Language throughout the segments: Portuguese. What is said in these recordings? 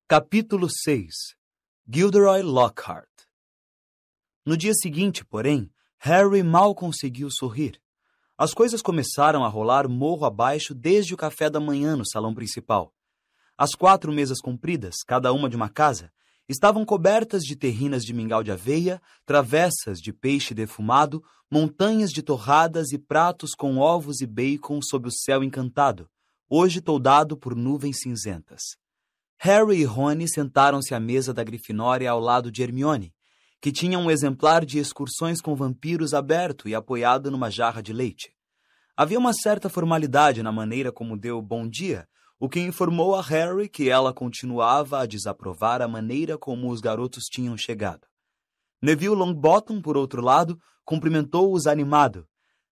Capítulo 6. Gilderoy Lockhart. No dia seguinte, porém, Harry mal conseguiu sorrir. As coisas começaram a rolar morro abaixo desde o café da manhã no salão principal. As 4 mesas compridas, cada uma de uma casa, estavam cobertas de terrinas de mingau de aveia, travessas de peixe defumado, montanhas de torradas e pratos com ovos e bacon sob o céu encantado, hoje toldado por nuvens cinzentas. Harry e Rony sentaram-se à mesa da Grifinória ao lado de Hermione, que tinha um exemplar de Excursões com Vampiros aberto e apoiado numa jarra de leite. Havia uma certa formalidade na maneira como deu bom dia, o que informou a Harry que ela continuava a desaprovar a maneira como os garotos tinham chegado. Neville Longbottom, por outro lado, cumprimentou-os animado.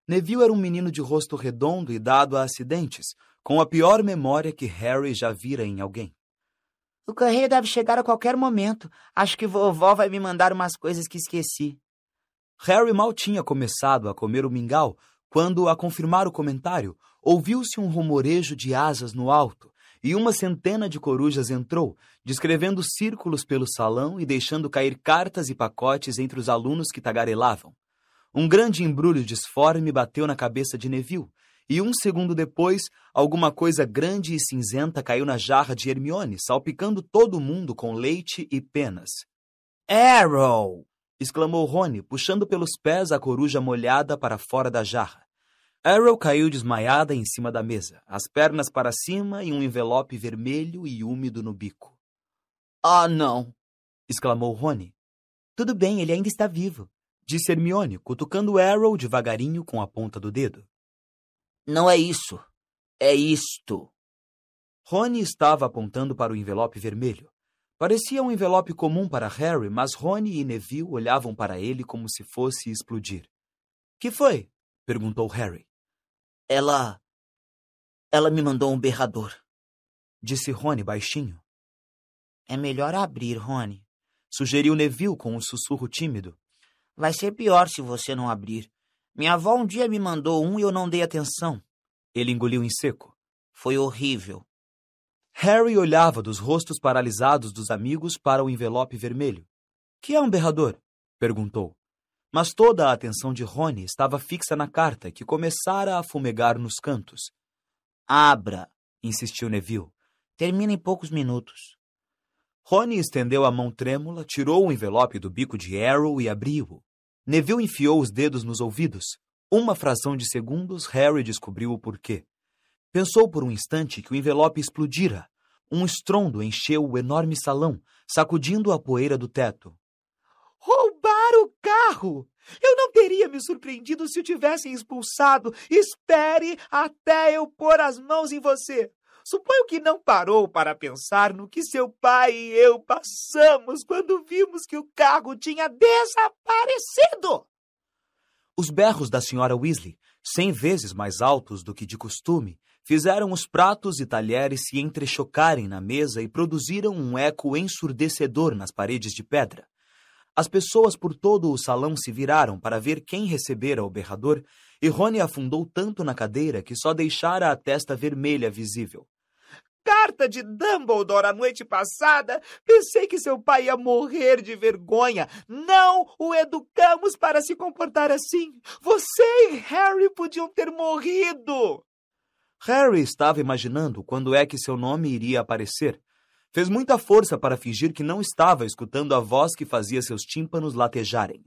Neville era um menino de rosto redondo e dado a acidentes, com a pior memória que Harry já vira em alguém. O correio deve chegar a qualquer momento. Acho que vovó vai me mandar umas coisas que esqueci. Harry mal tinha começado a comer o mingau, quando, a confirmar o comentário, ouviu-se um rumorejo de asas no alto, e uma centena de corujas entrou, descrevendo círculos pelo salão e deixando cair cartas e pacotes entre os alunos que tagarelavam. Um grande embrulho disforme bateu na cabeça de Neville, e 1 segundo depois, alguma coisa grande e cinzenta caiu na jarra de Hermione, salpicando todo mundo com leite e penas. Arrow! Exclamou Rony, puxando pelos pés a coruja molhada para fora da jarra. Arrow caiu desmaiada em cima da mesa, as pernas para cima e um envelope vermelho e úmido no bico. Ah, não! Exclamou Rony. Tudo bem, ele ainda está vivo, disse Hermione, cutucando Arrow devagarinho com a ponta do dedo. Não é isso. É isto. Rony estava apontando para o envelope vermelho. Parecia um envelope comum para Harry, mas Rony e Neville olhavam para ele como se fosse explodir. — Que foi? — perguntou Harry. Ela me mandou um berrador, disse Rony baixinho. É melhor abrir, Rony, sugeriu Neville com um sussurro tímido. Vai ser pior se você não abrir. Minha avó um dia me mandou um e eu não dei atenção. Ele engoliu em seco. Foi horrível. Harry olhava dos rostos paralisados dos amigos para o envelope vermelho. — Que é um berrador? — perguntou. Mas toda a atenção de Rony estava fixa na carta, que começara a fumegar nos cantos. — Abra! insistiu Neville. Termina em poucos minutos. Rony estendeu a mão trêmula, tirou o envelope do bico de Arrow e abriu-o. Neville enfiou os dedos nos ouvidos. Uma fração de segundos, Harry descobriu o porquê. Pensou por um instante que o envelope explodira. Um estrondo encheu o enorme salão, sacudindo a poeira do teto. Roubaram o carro! Eu não teria me surpreendido se o tivessem expulsado. Espere até eu pôr as mãos em você. Suponho que não parou para pensar no que seu pai e eu passamos quando vimos que o carro tinha desaparecido. Os berros da senhora Weasley, 100 vezes mais altos do que de costume, fizeram os pratos e talheres se entrechocarem na mesa e produziram um eco ensurdecedor nas paredes de pedra. As pessoas por todo o salão se viraram para ver quem recebera o berrador, e Rony afundou tanto na cadeira que só deixara a testa vermelha visível. Carta de Dumbledore a noite passada. Pensei que seu pai ia morrer de vergonha. Não o educamos para se comportar assim. Você e Harry podiam ter morrido. Harry estava imaginando quando é que seu nome iria aparecer. Fez muita força para fingir que não estava escutando a voz que fazia seus tímpanos latejarem.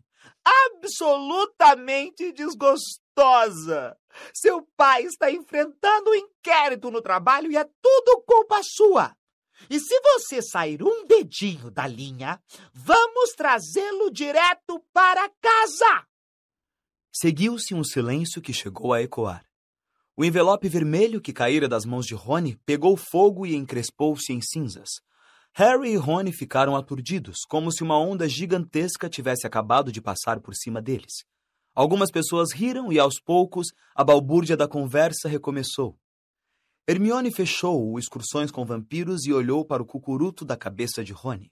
Absolutamente desgostosa. Seu pai está enfrentando um inquérito no trabalho e é tudo culpa sua. E se você sair um dedinho da linha, vamos trazê-lo direto para casa. Seguiu-se um silêncio que chegou a ecoar. O envelope vermelho que caíra das mãos de Rony pegou fogo e encrespou-se em cinzas. Harry e Rony ficaram aturdidos, como se uma onda gigantesca tivesse acabado de passar por cima deles. Algumas pessoas riram e, aos poucos, a balbúrdia da conversa recomeçou. Hermione fechou o Excursões com Vampiros e olhou para o cucuruto da cabeça de Rony.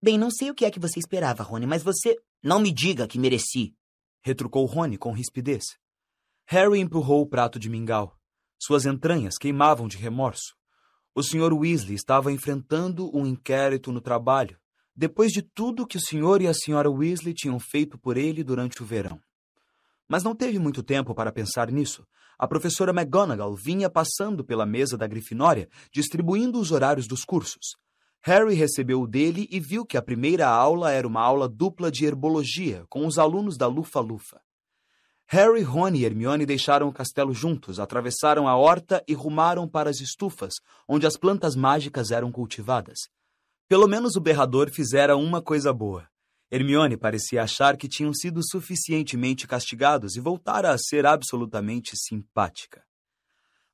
Bem, não sei o que é que você esperava, Rony, mas você... Não me diga que mereci, retrucou Rony com rispidez. Harry empurrou o prato de mingau. Suas entranhas queimavam de remorso. O Sr. Weasley estava enfrentando um inquérito no trabalho, depois de tudo que o Sr. e a Sra. Weasley tinham feito por ele durante o verão. Mas não teve muito tempo para pensar nisso. A professora McGonagall vinha passando pela mesa da Grifinória, distribuindo os horários dos cursos. Harry recebeu o dele e viu que a primeira aula era uma aula dupla de herbologia, com os alunos da Lufa-Lufa. Harry, Ron e Hermione deixaram o castelo juntos, atravessaram a horta e rumaram para as estufas, onde as plantas mágicas eram cultivadas. Pelo menos o berrador fizera uma coisa boa. Hermione parecia achar que tinham sido suficientemente castigados e voltara a ser absolutamente simpática.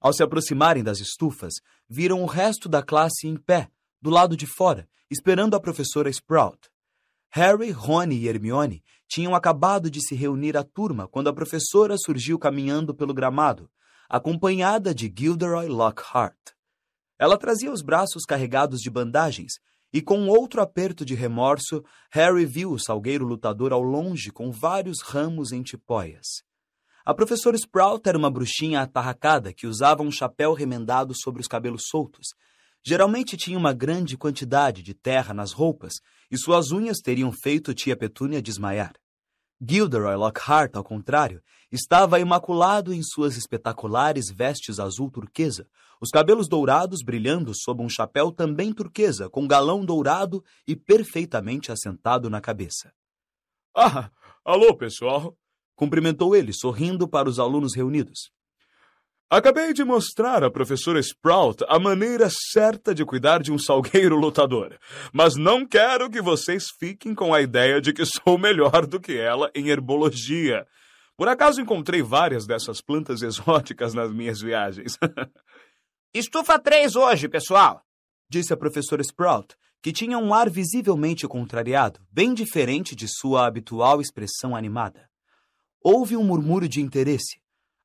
Ao se aproximarem das estufas, viram o resto da classe em pé, do lado de fora, esperando a professora Sprout. Harry, Ron e Hermione tinham acabado de se reunir à turma quando a professora surgiu caminhando pelo gramado, acompanhada de Gilderoy Lockhart. Ela trazia os braços carregados de bandagens, e com outro aperto de remorso, Harry viu o salgueiro lutador ao longe com vários ramos em tipóias. A professora Sprout era uma bruxinha atarracada que usava um chapéu remendado sobre os cabelos soltos. Geralmente tinha uma grande quantidade de terra nas roupas, e suas unhas teriam feito tia Petúnia desmaiar. Gilderoy Lockhart, ao contrário, estava imaculado em suas espetaculares vestes azul turquesa, os cabelos dourados brilhando sob um chapéu também turquesa, com galão dourado e perfeitamente assentado na cabeça. — Ah, alô, pessoal! Cumprimentou ele, sorrindo para os alunos reunidos. Acabei de mostrar à professora Sprout a maneira certa de cuidar de um salgueiro lutador, mas não quero que vocês fiquem com a ideia de que sou melhor do que ela em herbologia. Por acaso encontrei várias dessas plantas exóticas nas minhas viagens. Estufa 3 hoje, pessoal, disse a professora Sprout, que tinha um ar visivelmente contrariado, bem diferente de sua habitual expressão animada. Houve um murmúrio de interesse.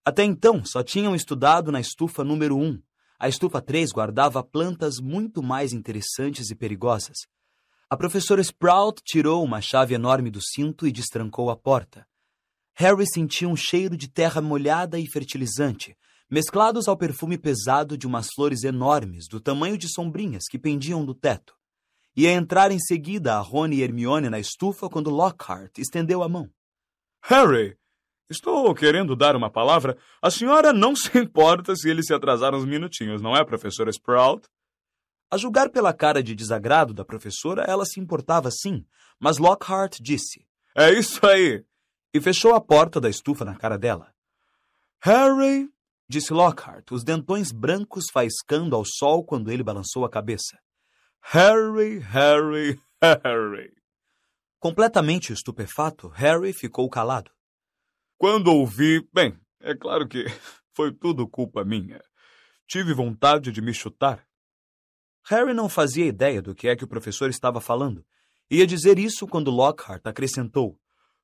Até então, só tinham estudado na estufa número 1. A estufa 3 guardava plantas muito mais interessantes e perigosas. A professora Sprout tirou uma chave enorme do cinto e destrancou a porta. Harry sentiu um cheiro de terra molhada e fertilizante, mesclados ao perfume pesado de umas flores enormes, do tamanho de sombrinhas que pendiam do teto. Ia entrar em seguida a Ron e Hermione na estufa quando Lockhart estendeu a mão. — Harry! Estou querendo dar uma palavra. A senhora não se importa se ele se atrasar uns minutinhos, não é, professora Sprout? A julgar pela cara de desagrado da professora, ela se importava sim, mas Lockhart disse: — É isso aí! E fechou a porta da estufa na cara dela. — Harry! Disse Lockhart, os dentões brancos faiscando ao sol quando ele balançou a cabeça. — Harry, Harry, Harry! Completamente estupefato, Harry ficou calado. Quando ouvi... Bem, é claro que foi tudo culpa minha. Tive vontade de me chutar. Harry não fazia ideia do que é que o professor estava falando. Ia dizer isso quando Lockhart acrescentou: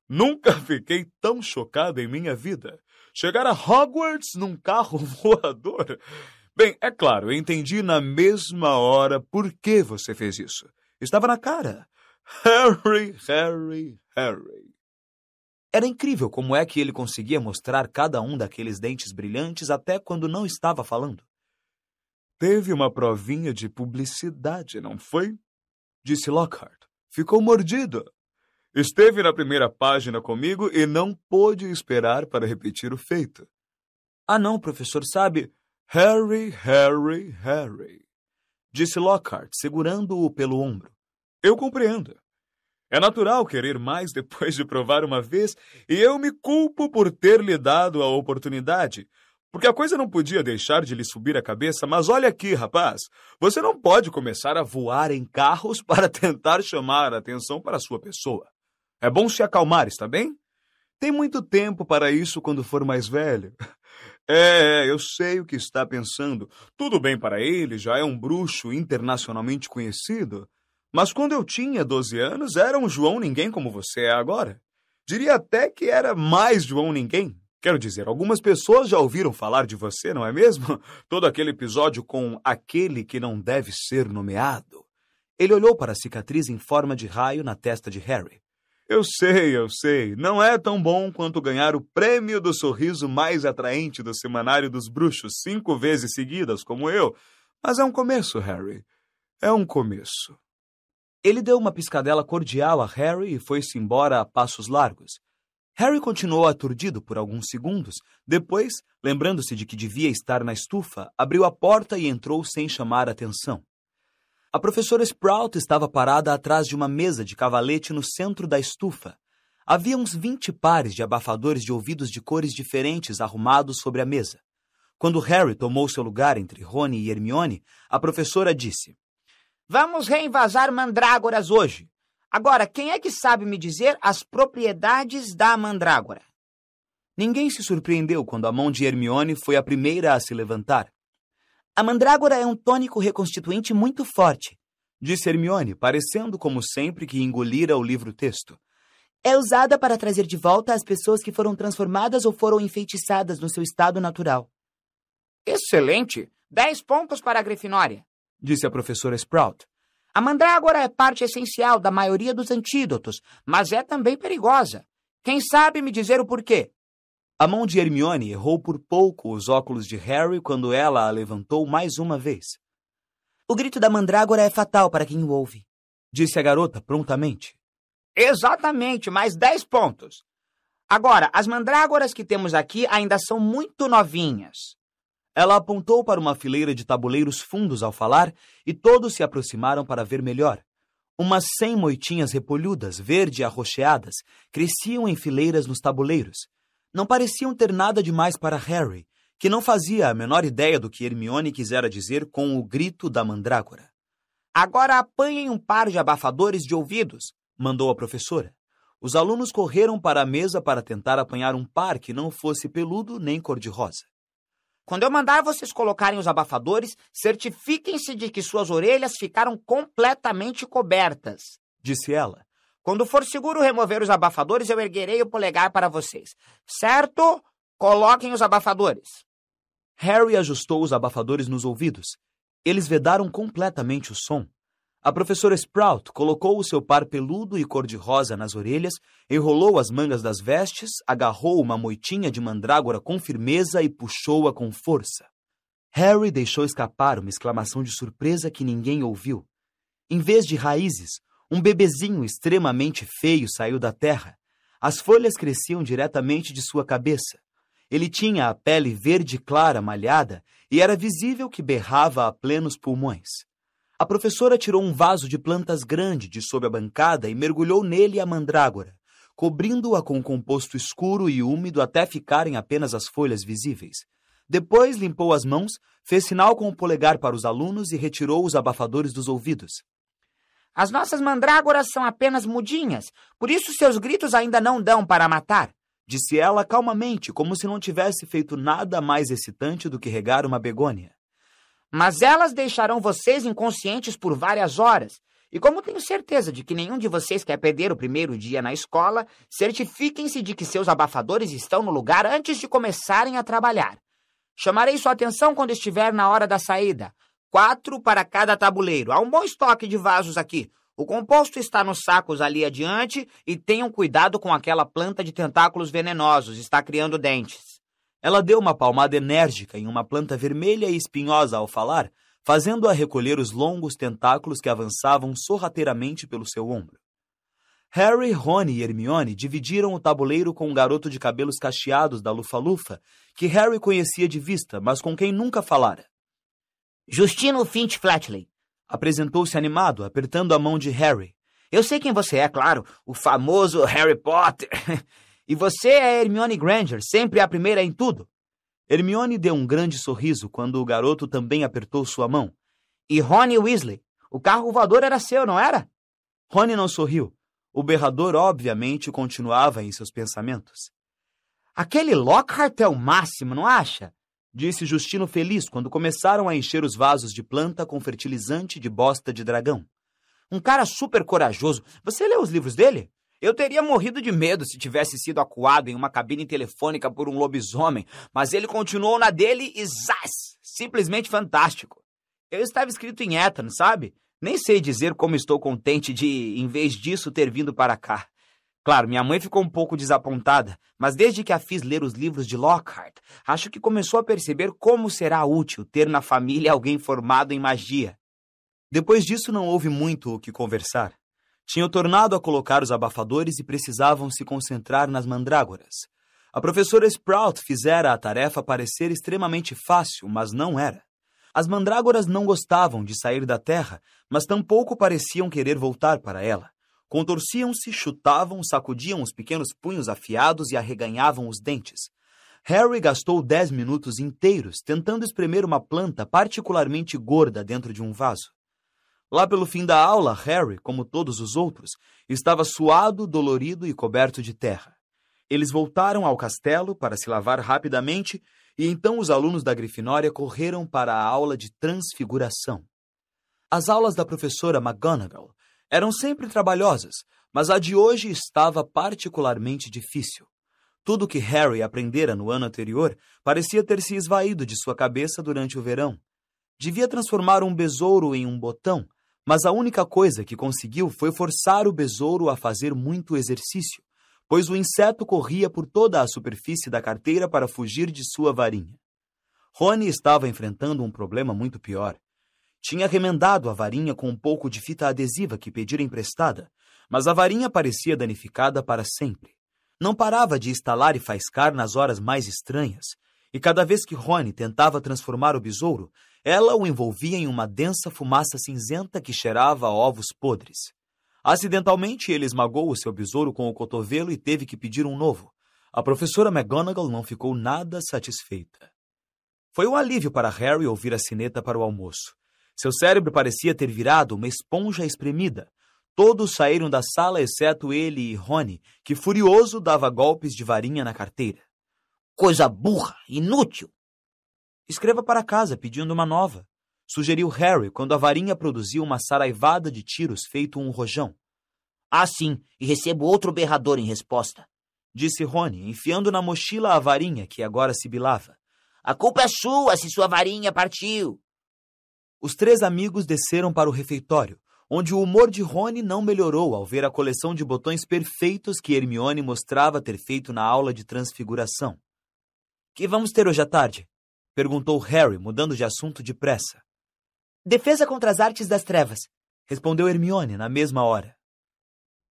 Nunca fiquei tão chocado em minha vida. Chegar a Hogwarts num carro voador. Bem, é claro, eu entendi na mesma hora por que você fez isso. Estava na cara. Harry, Harry, Harry. Era incrível como é que ele conseguia mostrar cada um daqueles dentes brilhantes até quando não estava falando. Teve uma provinha de publicidade, não foi? Disse Lockhart. Ficou mordido. Esteve na primeira página comigo e não pôde esperar para repetir o feito. Ah, não, professor, sabe... Harry, Harry, Harry. Disse Lockhart, segurando-o pelo ombro. Eu compreendo. É natural querer mais depois de provar uma vez, e eu me culpo por ter lhe dado a oportunidade, porque a coisa não podia deixar de lhe subir a cabeça, mas olha aqui, rapaz, você não pode começar a voar em carros para tentar chamar a atenção para a sua pessoa. É bom se acalmar, está bem? Tem muito tempo para isso quando for mais velho. Eu sei o que está pensando. Tudo bem para ele, já é um bruxo internacionalmente conhecido. Mas quando eu tinha 12 anos, era um João Ninguém como você é agora. Diria até que era mais João Ninguém. Quero dizer, algumas pessoas já ouviram falar de você, não é mesmo? Todo aquele episódio com aquele que não deve ser nomeado. Ele olhou para a cicatriz em forma de raio na testa de Harry. Eu sei. Não é tão bom quanto ganhar o prêmio do sorriso mais atraente do Semanário dos Bruxos 5 vezes seguidas, como eu. Mas é um começo, Harry. É um começo. Ele deu uma piscadela cordial a Harry e foi-se embora a passos largos. Harry continuou aturdido por alguns segundos. Depois, lembrando-se de que devia estar na estufa, abriu a porta e entrou sem chamar atenção. A professora Sprout estava parada atrás de uma mesa de cavalete no centro da estufa. Havia uns 20 pares de abafadores de ouvidos de cores diferentes arrumados sobre a mesa. Quando Harry tomou seu lugar entre Rony e Hermione, a professora disse: Vamos reinvasar mandrágoras hoje. Agora, quem é que sabe me dizer as propriedades da mandrágora? Ninguém se surpreendeu quando a mão de Hermione foi a primeira a se levantar. A mandrágora é um tônico reconstituinte muito forte, disse Hermione, parecendo como sempre que engolira o livro-texto. É usada para trazer de volta as pessoas que foram transformadas ou foram enfeitiçadas no seu estado natural. Excelente! 10 pontos para a Grifinória, disse a professora Sprout. A mandrágora é parte essencial da maioria dos antídotos, mas é também perigosa. Quem sabe me dizer o porquê? A mão de Hermione errou por pouco os óculos de Harry quando ela a levantou mais uma vez. O grito da mandrágora é fatal para quem o ouve, disse a garota prontamente. Exatamente, mais 10 pontos. Agora, as mandrágoras que temos aqui ainda são muito novinhas. Ela apontou para uma fileira de tabuleiros fundos ao falar e todos se aproximaram para ver melhor. Umas 100 moitinhas repolhudas, verde arroxeadas, cresciam em fileiras nos tabuleiros. Não pareciam ter nada demais para Harry, que não fazia a menor ideia do que Hermione quisera dizer com o grito da mandrágora. Agora apanhem um par de abafadores de ouvidos, mandou a professora. Os alunos correram para a mesa para tentar apanhar um par que não fosse peludo nem cor-de-rosa. Quando eu mandar vocês colocarem os abafadores, certifiquem-se de que suas orelhas ficaram completamente cobertas, disse ela. Quando for seguro remover os abafadores, eu erguerei o polegar para vocês. Certo? Coloquem os abafadores. Harry ajustou os abafadores nos ouvidos. Eles vedaram completamente o som. A professora Sprout colocou o seu par peludo e cor-de-rosa nas orelhas, enrolou as mangas das vestes, agarrou uma moitinha de mandrágora com firmeza e puxou-a com força. Harry deixou escapar uma exclamação de surpresa que ninguém ouviu. Em vez de raízes, um bebezinho extremamente feio saiu da terra. As folhas cresciam diretamente de sua cabeça. Ele tinha a pele verde clara malhada e era visível que berrava a plenos pulmões. A professora tirou um vaso de plantas grande de sob a bancada e mergulhou nele a mandrágora, cobrindo-a com um composto escuro e úmido até ficarem apenas as folhas visíveis. Depois limpou as mãos, fez sinal com o polegar para os alunos e retirou os abafadores dos ouvidos. As nossas mandrágoras são apenas mudinhas, por isso seus gritos ainda não dão para matar, disse ela calmamente, como se não tivesse feito nada mais excitante do que regar uma begônia. Mas elas deixarão vocês inconscientes por várias horas. E como tenho certeza de que nenhum de vocês quer perder o primeiro dia na escola, certifiquem-se de que seus abafadores estão no lugar antes de começarem a trabalhar. Chamarei sua atenção quando estiver na hora da saída. 4 para cada tabuleiro. Há um bom estoque de vasos aqui. O composto está nos sacos ali adiante e tenham cuidado com aquela planta de tentáculos venenosos. Está criando dentes. Ela deu uma palmada enérgica em uma planta vermelha e espinhosa ao falar, fazendo-a recolher os longos tentáculos que avançavam sorrateiramente pelo seu ombro. Harry, Rony e Hermione dividiram o tabuleiro com um garoto de cabelos cacheados da Lufa-Lufa, que Harry conhecia de vista, mas com quem nunca falara. Justino Finch Flatley, apresentou-se animado, apertando a mão de Harry. Eu sei quem você é, claro, o famoso Harry Potter. E você é Hermione Granger, sempre a primeira em tudo. Hermione deu um grande sorriso quando o garoto também apertou sua mão. E Rony Weasley, o carro voador era seu, não era? Rony não sorriu. O berrador, obviamente, continuava em seus pensamentos. Aquele Lockhart é o máximo, não acha? Disse Justino feliz quando começaram a encher os vasos de planta com fertilizante de bosta de dragão. Um cara super corajoso. Você leu os livros dele? Eu teria morrido de medo se tivesse sido acuado em uma cabine telefônica por um lobisomem, mas ele continuou na dele e zás! Simplesmente fantástico. Eu estava escrito em Eton, sabe? Nem sei dizer como estou contente de, em vez disso, ter vindo para cá. Claro, minha mãe ficou um pouco desapontada, mas desde que a fiz ler os livros de Lockhart, acho que começou a perceber como será útil ter na família alguém formado em magia. Depois disso não houve muito o que conversar. Tinham tornado a colocar os abafadores e precisavam se concentrar nas mandrágoras. A professora Sprout fizera a tarefa parecer extremamente fácil, mas não era. As mandrágoras não gostavam de sair da terra, mas tampouco pareciam querer voltar para ela. Contorciam-se, chutavam, sacudiam os pequenos punhos afiados e arreganhavam os dentes. Harry gastou 10 minutos inteiros tentando espremer uma planta particularmente gorda dentro de um vaso. Lá pelo fim da aula, Harry, como todos os outros, estava suado, dolorido e coberto de terra. Eles voltaram ao castelo para se lavar rapidamente e então os alunos da Grifinória correram para a aula de transfiguração. As aulas da professora McGonagall eram sempre trabalhosas, mas a de hoje estava particularmente difícil. Tudo que Harry aprendera no ano anterior parecia ter se esvaído de sua cabeça durante o verão. Devia transformar um besouro em um botão, mas a única coisa que conseguiu foi forçar o besouro a fazer muito exercício, pois o inseto corria por toda a superfície da carteira para fugir de sua varinha. Rony estava enfrentando um problema muito pior. Tinha remendado a varinha com um pouco de fita adesiva que pedira emprestada, mas a varinha parecia danificada para sempre. Não parava de estalar e faiscar nas horas mais estranhas, e cada vez que Rony tentava transformar o besouro, ela o envolvia em uma densa fumaça cinzenta que cheirava a ovos podres. Acidentalmente, ele esmagou o seu besouro com o cotovelo e teve que pedir um novo. A professora McGonagall não ficou nada satisfeita. Foi um alívio para Harry ouvir a sineta para o almoço. Seu cérebro parecia ter virado uma esponja espremida. Todos saíram da sala, exceto ele e Rony, que, furioso, dava golpes de varinha na carteira. Coisa burra, inútil! Escreva para casa pedindo uma nova, sugeriu Harry quando a varinha produziu uma saraivada de tiros feito um rojão. Ah, sim, e recebo outro berrador em resposta, disse Rony, enfiando na mochila a varinha que agora sibilava. A culpa é sua se sua varinha partiu. Os três amigos desceram para o refeitório, onde o humor de Rony não melhorou ao ver a coleção de botões perfeitos que Hermione mostrava ter feito na aula de transfiguração. Que vamos ter hoje à tarde? Perguntou Harry, mudando de assunto depressa. Defesa contra as artes das trevas, respondeu Hermione na mesma hora.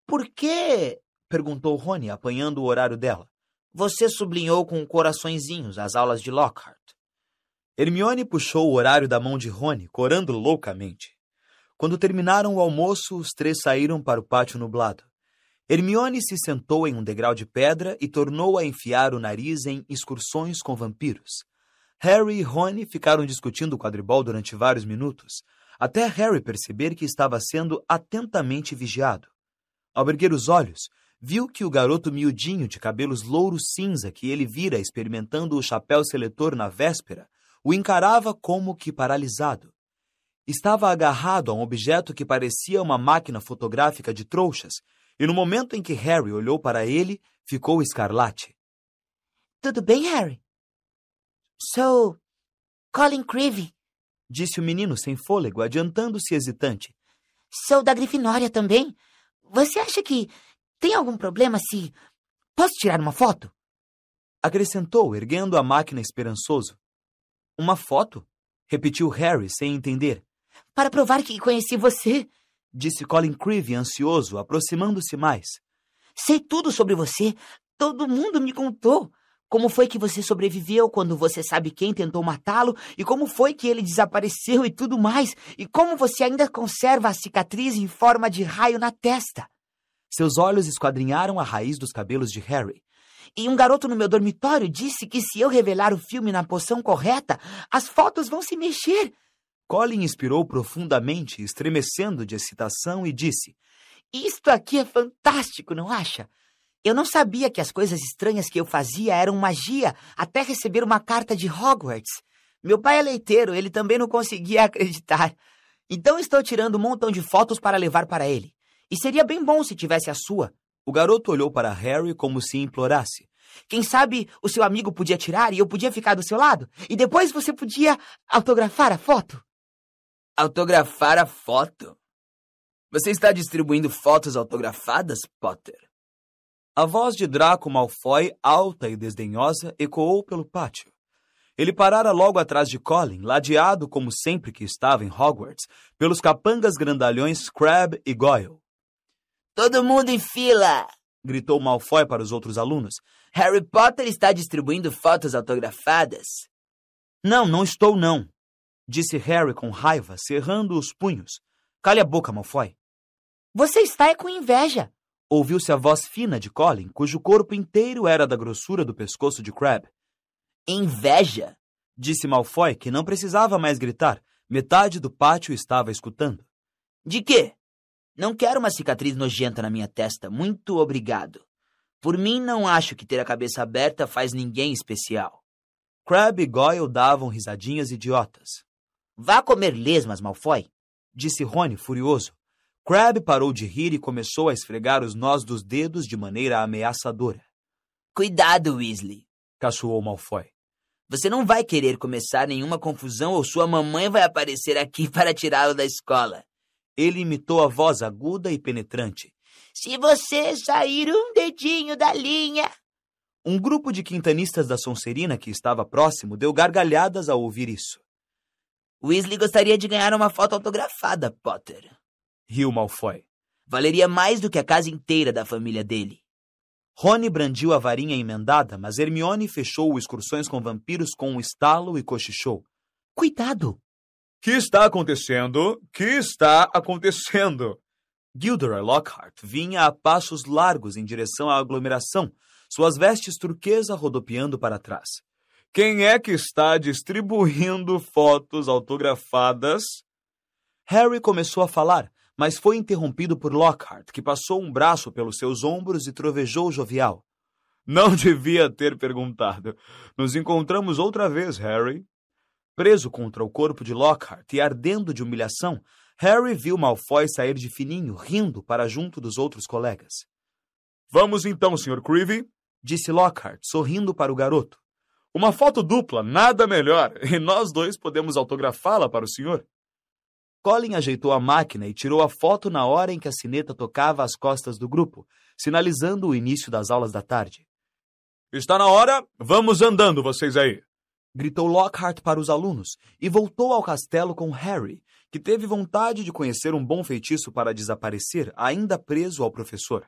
Por quê? Perguntou Rony, apanhando o horário dela. Você sublinhou com coraçõezinhos as aulas de Lockhart. Hermione puxou o horário da mão de Rony, corando loucamente. Quando terminaram o almoço, os três saíram para o pátio nublado. Hermione se sentou em um degrau de pedra e tornou a enfiar o nariz em excursões com vampiros. Harry e Rony ficaram discutindo o quadribol durante vários minutos, até Harry perceber que estava sendo atentamente vigiado. Ao erguer os olhos, viu que o garoto miudinho de cabelos louros cinza que ele vira experimentando o chapéu seletor na véspera o encarava como que paralisado. Estava agarrado a um objeto que parecia uma máquina fotográfica de trouxas, e no momento em que Harry olhou para ele, ficou escarlate. Tudo bem, Harry? Sou Colin Creevey, disse o menino sem fôlego, adiantando-se hesitante. Sou da Grifinória também. Você acha que tem algum problema se... Posso tirar uma foto? Acrescentou, erguendo a máquina esperançoso. Uma foto? Repetiu Harry, sem entender. Para provar que conheci você, disse Colin Creevey, ansioso, aproximando-se mais. Sei tudo sobre você. Todo mundo me contou. Como foi que você sobreviveu quando você sabe quem tentou matá-lo, e como foi que ele desapareceu e tudo mais, e como você ainda conserva a cicatriz em forma de raio na testa. Seus olhos esquadrinharam a raiz dos cabelos de Harry. E um garoto no meu dormitório disse que se eu revelar o filme na posição correta, as fotos vão se mexer. Colin inspirou profundamente, estremecendo de excitação, e disse: Isto aqui é fantástico, não acha? Eu não sabia que as coisas estranhas que eu fazia eram magia, até receber uma carta de Hogwarts. Meu pai é leiteiro, ele também não conseguia acreditar. Então estou tirando um montão de fotos para levar para ele. E seria bem bom se tivesse a sua. O garoto olhou para Harry como se implorasse. Quem sabe o seu amigo podia tirar e eu podia ficar do seu lado? E depois você podia autografar a foto? Autografar a foto? Você está distribuindo fotos autografadas, Potter? A voz de Draco Malfoy, alta e desdenhosa, ecoou pelo pátio. Ele parara logo atrás de Colin, ladeado como sempre que estava em Hogwarts, pelos capangas grandalhões Crabbe e Goyle. Todo mundo em fila! Gritou Malfoy para os outros alunos. Harry Potter está distribuindo fotos autografadas. Não estou não, disse Harry com raiva, cerrando os punhos. Cale a boca, Malfoy. Você está com inveja. Ouviu-se a voz fina de Colin, cujo corpo inteiro era da grossura do pescoço de Crabbe. Inveja? Disse Malfoy, que não precisava mais gritar. Metade do pátio estava escutando. De quê? Não quero uma cicatriz nojenta na minha testa, muito obrigado. Por mim, não acho que ter a cabeça aberta faz ninguém especial. Crabbe e Goyle davam risadinhas idiotas. Vá comer lesmas, Malfoy, disse Rony, furioso. Crabbe parou de rir e começou a esfregar os nós dos dedos de maneira ameaçadora. Cuidado, Weasley, caçoou Malfoy. Você não vai querer começar nenhuma confusão ou sua mamãe vai aparecer aqui para tirá-lo da escola. Ele imitou a voz aguda e penetrante. Se você sair um dedinho da linha... Um grupo de quintanistas da Sonserina que estava próximo deu gargalhadas ao ouvir isso. Weasley gostaria de ganhar uma foto autografada, Potter. Riu Malfoy. Valeria mais do que a casa inteira da família dele. Rony brandiu a varinha emendada, mas Hermione fechou o Excursões com Vampiros com um estalo e cochichou. Cuidado! Que está acontecendo? Que está acontecendo? Gilderoy Lockhart vinha a passos largos em direção à aglomeração, suas vestes turquesa rodopiando para trás. Quem é que está distribuindo fotos autografadas? Harry começou a falar, mas foi interrompido por Lockhart, que passou um braço pelos seus ombros e trovejou jovial. Não devia ter perguntado. Nos encontramos outra vez, Harry. Preso contra o corpo de Lockhart e ardendo de humilhação, Harry viu Malfoy sair de fininho, rindo para junto dos outros colegas. Vamos então, Sr. Creevy, disse Lockhart, sorrindo para o garoto. Uma foto dupla, nada melhor, e nós dois podemos autografá-la para o senhor. Colin ajeitou a máquina e tirou a foto na hora em que a sineta tocava as costas do grupo, sinalizando o início das aulas da tarde. Está na hora, vamos andando vocês aí, gritou Lockhart para os alunos e voltou ao castelo com Harry, que teve vontade de conhecer um bom feitiço para desaparecer, ainda preso ao professor.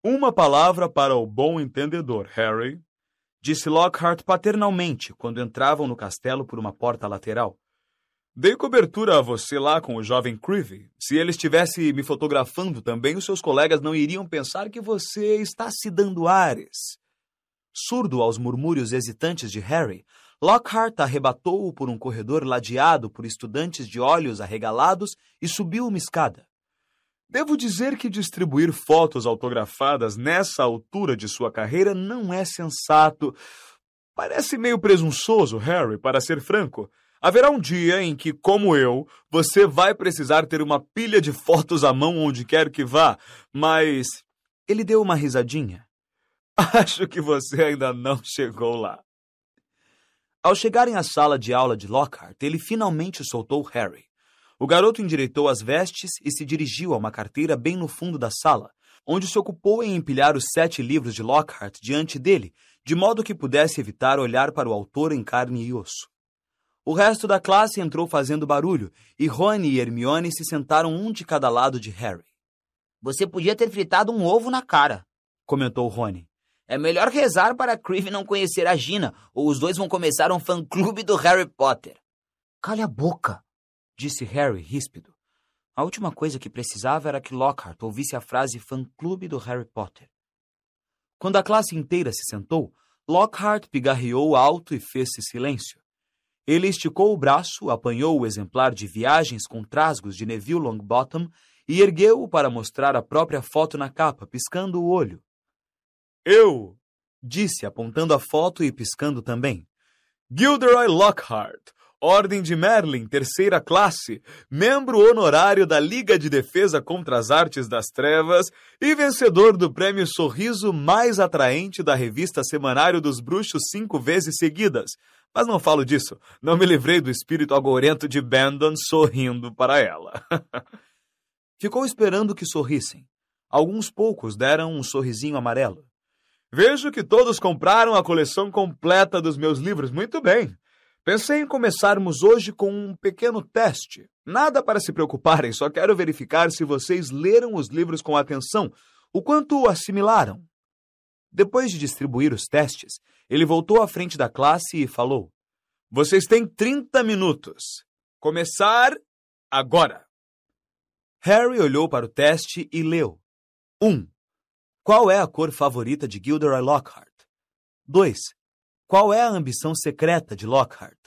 Uma palavra para o bom entendedor, Harry, disse Lockhart paternalmente quando entravam no castelo por uma porta lateral. Dei cobertura a você lá com o jovem Creevy. Se ele estivesse me fotografando também, os seus colegas não iriam pensar que você está se dando ares. Surdo aos murmúrios hesitantes de Harry, Lockhart arrebatou-o por um corredor ladeado por estudantes de olhos arregalados e subiu uma escada. Devo dizer que distribuir fotos autografadas nessa altura de sua carreira não é sensato. Parece meio presunçoso, Harry, para ser franco. Haverá um dia em que, como eu, você vai precisar ter uma pilha de fotos à mão onde quer que vá, mas... Ele deu uma risadinha. Acho que você ainda não chegou lá. Ao chegarem à sala de aula de Lockhart, ele finalmente soltou Harry. O garoto endireitou as vestes e se dirigiu a uma carteira bem no fundo da sala, onde se ocupou em empilhar os 7 livros de Lockhart diante dele, de modo que pudesse evitar olhar para o autor em carne e osso. O resto da classe entrou fazendo barulho, e Rony e Hermione se sentaram um de cada lado de Harry. Você podia ter fritado um ovo na cara, comentou Rony. É melhor rezar para Creevy não conhecer a Gina, ou os dois vão começar um fã-clube do Harry Potter. Cale a boca, disse Harry ríspido. A última coisa que precisava era que Lockhart ouvisse a frase fã-clube do Harry Potter. Quando a classe inteira se sentou, Lockhart pigarreou alto e fez-se silêncio. Ele esticou o braço, apanhou o exemplar de Viagens com Trasgos de Neville Longbottom e ergueu-o para mostrar a própria foto na capa, piscando o olho. Eu, disse, apontando a foto e piscando também. Gilderoy Lockhart, Ordem de Merlin, 3ª classe, membro honorário da Liga de Defesa contra as Artes das Trevas e vencedor do prêmio Sorriso mais atraente da revista Semanário dos Bruxos 5 vezes seguidas. Mas não falo disso, não me livrei do espírito agorento de Bandon sorrindo para ela. Ficou esperando que sorrissem. Alguns poucos deram um sorrisinho amarelo. Vejo que todos compraram a coleção completa dos meus livros. Muito bem. Pensei em começarmos hoje com um pequeno teste. Nada para se preocuparem, só quero verificar se vocês leram os livros com atenção, o quanto assimilaram. Depois de distribuir os testes, ele voltou à frente da classe e falou: Vocês têm 30 minutos. Começar agora. Harry olhou para o teste e leu. 1. Qual é a cor favorita de Gilderoy Lockhart? 2. Qual é a ambição secreta de Lockhart?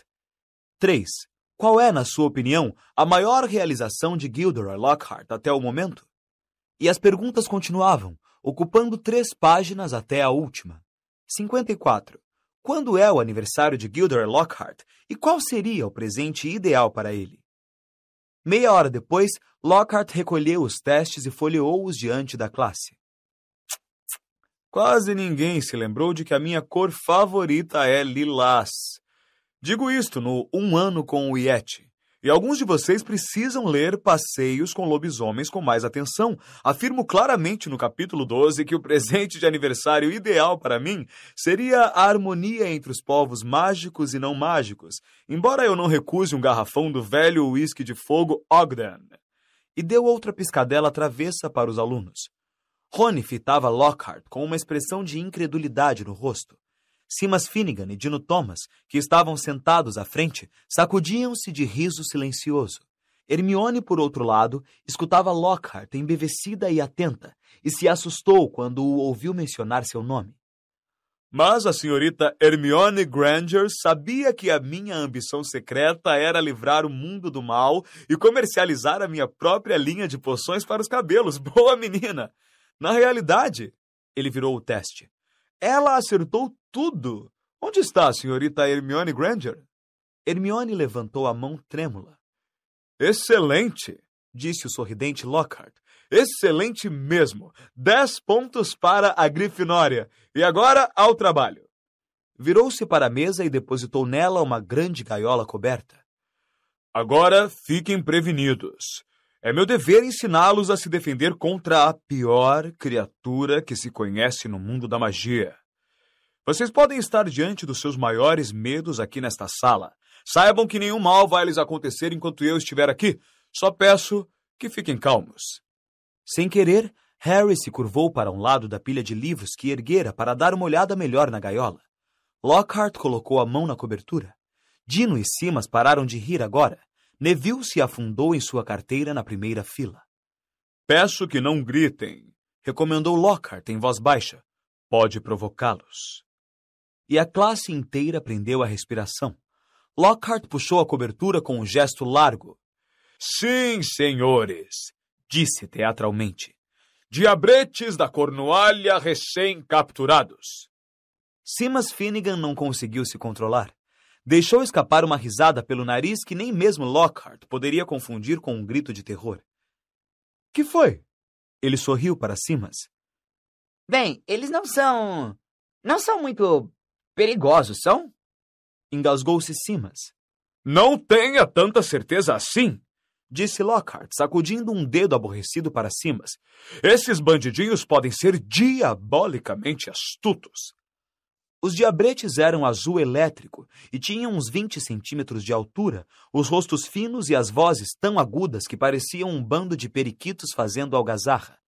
3. Qual é, na sua opinião, a maior realização de Gilderoy Lockhart até o momento? E as perguntas continuavam, ocupando 3 páginas até a última. 54. Quando é o aniversário de Gilderoy Lockhart e qual seria o presente ideal para ele? Meia hora depois, Lockhart recolheu os testes e folheou-os diante da classe. Quase ninguém se lembrou de que a minha cor favorita é lilás. Digo isto no Um Ano com o Yeti. E alguns de vocês precisam ler Passeios com Lobisomens com mais atenção. Afirmo claramente no capítulo 12 que o presente de aniversário ideal para mim seria a harmonia entre os povos mágicos e não mágicos, embora eu não recuse um garrafão do velho uísque de fogo Ogden. E deu outra piscadela travessa para os alunos. Rony fitava Lockhart com uma expressão de incredulidade no rosto. Simas Finnegan e Dino Thomas, que estavam sentados à frente, sacudiam-se de riso silencioso. Hermione, por outro lado, escutava Lockhart embevecida e atenta, e se assustou quando o ouviu mencionar seu nome. Mas a senhorita Hermione Granger sabia que a minha ambição secreta era livrar o mundo do mal e comercializar a minha própria linha de poções para os cabelos. Boa menina! Na realidade, ele virou o teste. Ela acertou tudo. Onde está a senhorita Hermione Granger? Hermione levantou a mão trêmula. Excelente, disse o sorridente Lockhart. Excelente mesmo. 10 pontos para a Grifinória. E agora ao trabalho. Virou-se para a mesa e depositou nela uma grande gaiola coberta. Agora fiquem prevenidos. É meu dever ensiná-los a se defender contra a pior criatura que se conhece no mundo da magia. Vocês podem estar diante dos seus maiores medos aqui nesta sala. Saibam que nenhum mal vai lhes acontecer enquanto eu estiver aqui. Só peço que fiquem calmos. Sem querer, Harry se curvou para um lado da pilha de livros que erguera para dar uma olhada melhor na gaiola. Lockhart colocou a mão na cobertura. Dino e Simas pararam de rir agora. Neville se afundou em sua carteira na primeira fila. Peço que não gritem, recomendou Lockhart em voz baixa. Pode provocá-los. E a classe inteira prendeu a respiração. Lockhart puxou a cobertura com um gesto largo. Sim, senhores, disse teatralmente. Diabretes da Cornualha recém-capturados. Simas Finnegan não conseguiu se controlar. Deixou escapar uma risada pelo nariz que nem mesmo Lockhart poderia confundir com um grito de terror. Que foi? Ele sorriu para Simas. Bem, eles não são muito perigosos, são? Engasgou-se Simas. Não tenha tanta certeza assim, disse Lockhart, sacudindo um dedo aborrecido para Simas. Esses bandidinhos podem ser diabolicamente astutos. Os diabretes eram azul elétrico e tinham uns 20 centímetros de altura, os rostos finos e as vozes tão agudas que pareciam um bando de periquitos fazendo algazarra.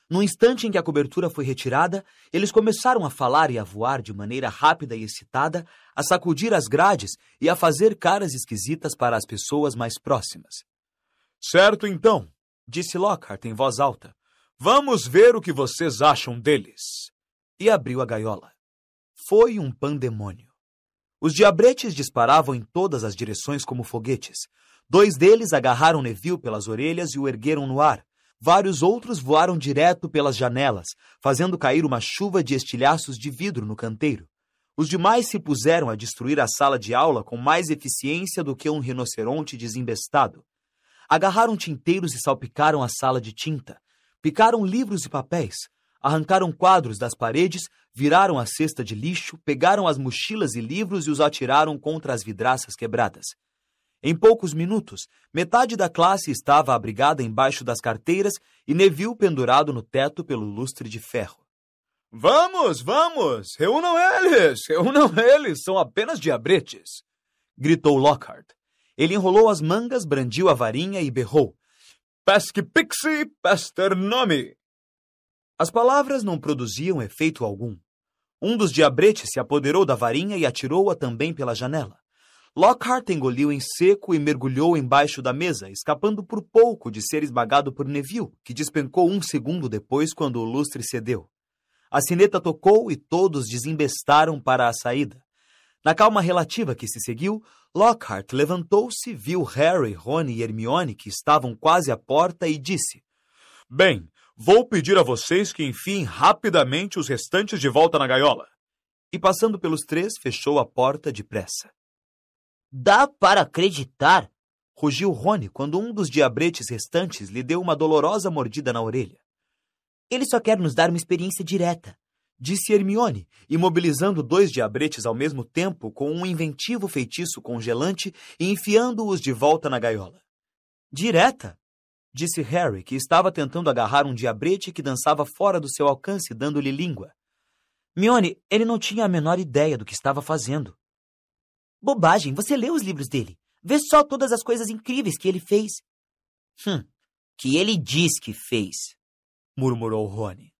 No instante em que a cobertura foi retirada, eles começaram a falar e a voar de maneira rápida e excitada, a sacudir as grades e a fazer caras esquisitas para as pessoas mais próximas. Certo, então, disse Lockhart em voz alta. Vamos ver o que vocês acham deles. E abriu a gaiola. Foi um pandemônio. Os diabretes disparavam em todas as direções como foguetes. 2 deles agarraram Neville pelas orelhas e o ergueram no ar. Vários outros voaram direto pelas janelas, fazendo cair uma chuva de estilhaços de vidro no canteiro. Os demais se puseram a destruir a sala de aula com mais eficiência do que um rinoceronte desembestado. Agarraram tinteiros e salpicaram a sala de tinta. Picaram livros e papéis. Arrancaram quadros das paredes, viraram a cesta de lixo, pegaram as mochilas e livros e os atiraram contra as vidraças quebradas. Em poucos minutos, metade da classe estava abrigada embaixo das carteiras e Neville pendurado no teto pelo lustre de ferro. Vamos, vamos! Reúnam eles! São apenas diabretes! Gritou Lockhart. Ele enrolou as mangas, brandiu a varinha e berrou. Pesque pixie pester nome! As palavras não produziam efeito algum. Um dos diabretes se apoderou da varinha e atirou-a também pela janela. Lockhart engoliu em seco e mergulhou embaixo da mesa, escapando por pouco de ser esmagado por Neville, que despencou 1 segundo depois quando o lustre cedeu. A sineta tocou e todos desembestaram para a saída. Na calma relativa que se seguiu, Lockhart levantou-se, viu Harry, Rony e Hermione, que estavam quase à porta, e disse: Bem, vou pedir a vocês que enfiem rapidamente os restantes de volta na gaiola. E passando pelos 3, fechou a porta depressa. Dá para acreditar? Rugiu Rony quando um dos diabretes restantes lhe deu uma dolorosa mordida na orelha. Ele só quer nos dar uma experiência direta, disse Hermione, imobilizando 2 diabretes ao mesmo tempo com um inventivo feitiço congelante e enfiando-os de volta na gaiola. Direta? Disse Harry, que estava tentando agarrar um diabrete que dançava fora do seu alcance, dando-lhe língua. Hermione, ele não tinha a menor ideia do que estava fazendo. Bobagem, você leu os livros dele. Vê só todas as coisas incríveis que ele fez. Que ele diz que fez, murmurou Rony.